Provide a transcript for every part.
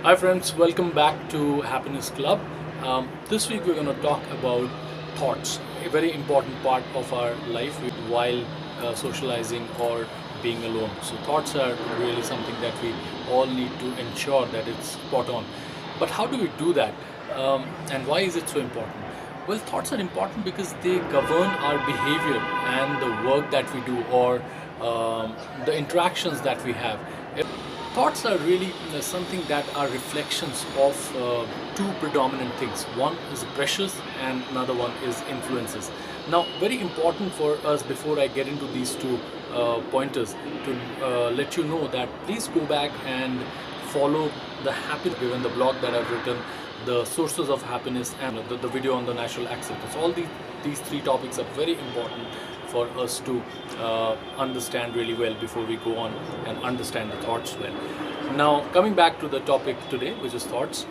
Hi friends, welcome back to Happiness Club. This week we're going to talk about thoughts, a very important part of our life while socializing or being alone. So thoughts are really something that we all need to ensure that it's spot on. But how do we do that? And why is it so important? Well, thoughts are important because they govern our behavior and the work that we do or the interactions that we have. Thoughts are really something that are reflections of two predominant things. One is pressures and another one is influences. Now, very important for us before I get into these two pointers to let you know that please go back and follow the happiness given the blog that I've written, the sources of happiness, and the video on the natural acceptance. All these three topics are very important for us to understand really well before we go on and understand the thoughts well. Now, coming back to the topic today, which is thoughts.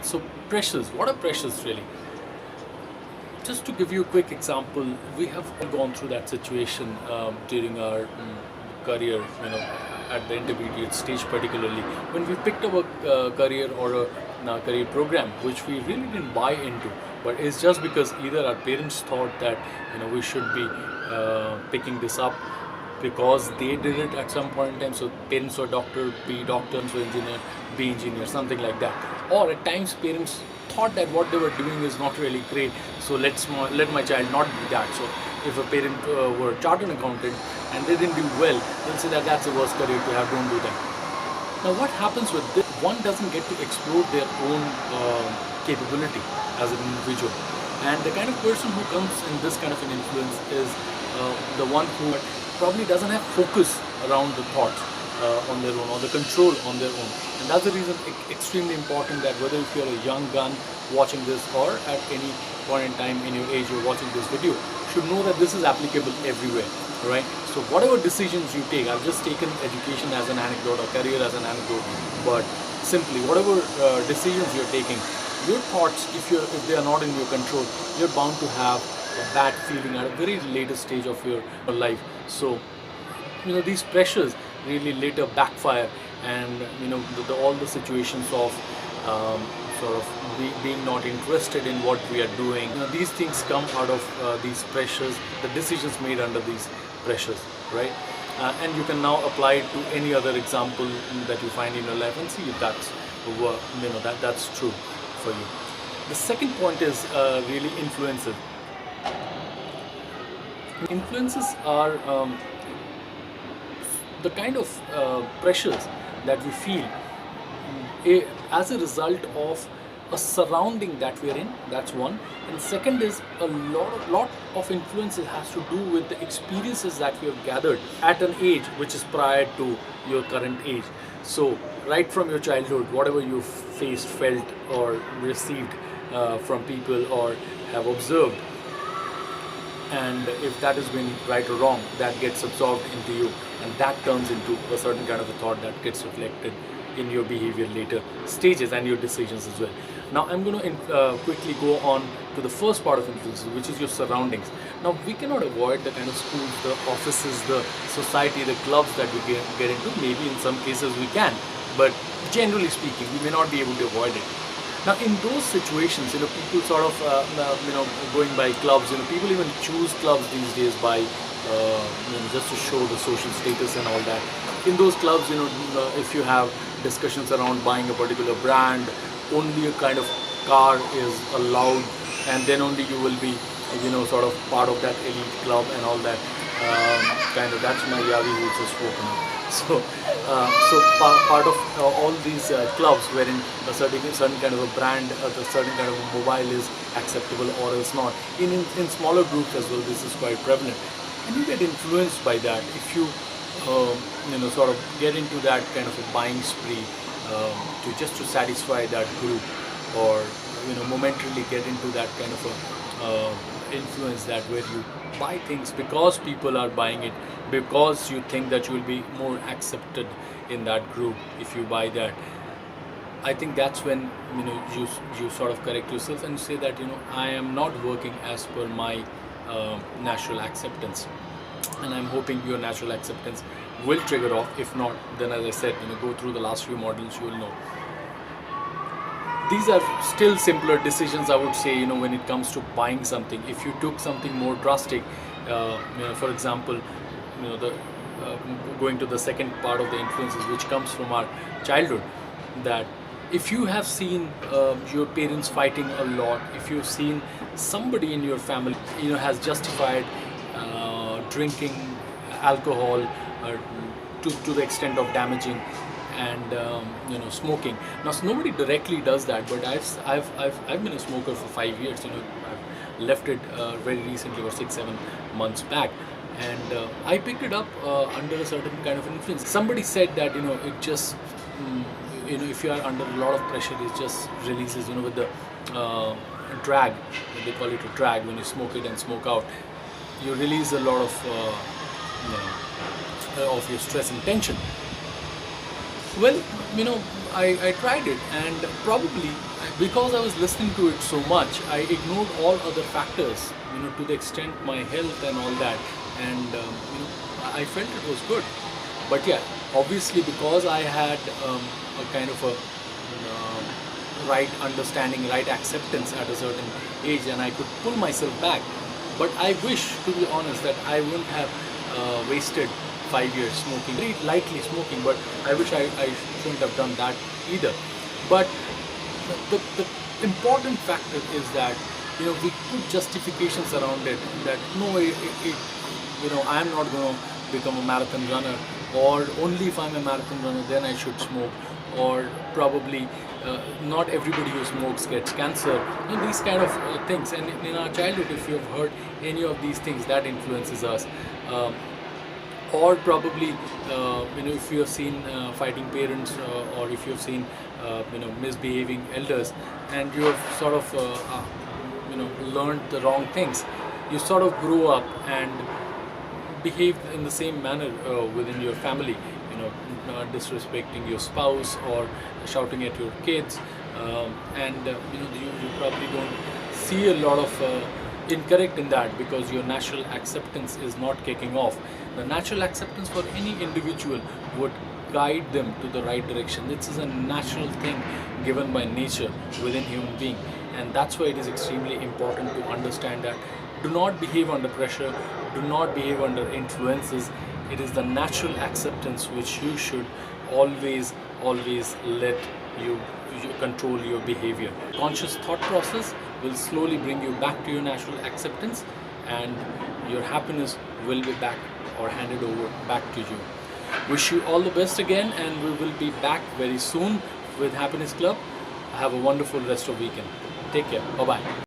So, pressures. What are pressures really? Just to give you a quick example, we have all gone through that situation during our career, at the intermediate stage particularly, when we picked up a career or a career program which we really didn't buy into, but it's just because either our parents thought that we should be picking this up because they did it at some point in time. So parents were doctor, be doctor, so engineer, be engineer, something like that. Or at times parents thought that what they were doing is not really great, so let my child not be that. So if a parent were a chartered accountant and they didn't do well, they'll say that that's the worst career to have, don't do that. Now what happens with this, one doesn't get to explore their own capability as an individual, and the kind of person who comes in this kind of an influence is the one who probably doesn't have focus around the thoughts on their own or the control on their own. And that's the reason extremely important that whether if you're a young gun watching this or at any point in time in your age you're watching this video, should know that this is applicable everywhere, right? So whatever decisions you take, I've just taken education as an anecdote or career as an anecdote, but simply whatever decisions you're taking, your thoughts, if they are not in your control, you're bound to have a bad feeling at a very later stage of your life. So these pressures really later backfire, and all the situations of sort of being not interested in what we are doing, these things come out of these pressures, the decisions made under these pressures, right? And you can now apply it to any other example that you find in your life and see if that's that's true for you. The second point is really influences. Influences are the kind of pressures that we feel as a result of a surrounding that we are in. That's one. And second is a lot of influences has to do with the experiences that we have gathered at an age which is prior to your current age. So right from your childhood, whatever you faced, felt, or received from people or have observed, and if that has been right or wrong, that gets absorbed into you, and that turns into a certain kind of a thought that gets reflected in your behavior later stages and your decisions as well. Now I'm going to quickly go on to the first part of influences, which is your surroundings. Now we cannot avoid the kind of schools, the offices, the society, the clubs that we get into. Maybe in some cases we can, but generally speaking we may not be able to avoid it. Now, in those situations, people sort of, going by clubs. People even choose clubs these days by, just to show the social status and all that. In those clubs, if you have discussions around buying a particular brand, only a kind of car is allowed, and then only you will be, sort of part of that elite club and all that. That's my Yavi who's just spoken up. So, part of all these clubs wherein a certain kind of a brand, a certain kind of a mobile is acceptable or else not. In smaller groups as well, this is quite prevalent, and you get influenced by that. If you sort of get into that kind of a buying spree to satisfy that group, or momentarily get into that kind of a influence that where you buy things because people are buying it, because you think that you will be more accepted in that group if you buy that. I think that's when you sort of correct yourself and say that I am not working as per my natural acceptance, and I'm hoping your natural acceptance will trigger off. If not, then as I said, go through the last few modules, you will know. These are still simpler decisions, I would say, when it comes to buying something. If you took something more drastic, for example, the going to the second part of the influences, which comes from our childhood, that if you have seen your parents fighting a lot, if you've seen somebody in your family, has justified drinking alcohol to the extent of damaging, and smoking. Now, nobody directly does that, but I've been a smoker for 5 years. I've left it very recently, or 6-7 months back, and I picked it up under a certain kind of influence. Somebody said that it just if you are under a lot of pressure, it just releases with the drag. They call it a drag. When you smoke it and smoke out, you release a lot of your stress and tension. Well, I tried it, and probably because I was listening to it so much, I ignored all other factors, to the extent my health and all that, and I felt it was good. But yeah, obviously, because I had a kind of a right understanding, right acceptance at a certain age, and I could pull myself back. But I wish, to be honest, that I wouldn't have wasted 5 years smoking, very lightly smoking, but I wish I shouldn't have done that either. But the important factor is that we put justifications around it, that no, I'm not going to become a marathon runner, or only if I'm a marathon runner then I should smoke, or probably not everybody who smokes gets cancer. These kind of things. And in our childhood, if you have heard any of these things, that influences us. Or probably if you have seen fighting parents, or if you have seen misbehaving elders, and you have sort of learned the wrong things, you sort of grow up and behave in the same manner within your family, disrespecting your spouse or shouting at your kids, and you probably don't see a lot of incorrect in that, because your natural acceptance is not kicking off. The natural acceptance for any individual would guide them to the right direction. This is a natural thing given by nature within human being, and that's why it is extremely important to understand that do not behave under pressure, do not behave under influences. It is the natural acceptance which you should always let you control your behavior. Conscious thought process will slowly bring you back to your natural acceptance, and your happiness will be back, or handed over back to you. Wish you all the best again, and we will be back very soon with Happiness Club. Have a wonderful rest of weekend. Take care. Bye bye.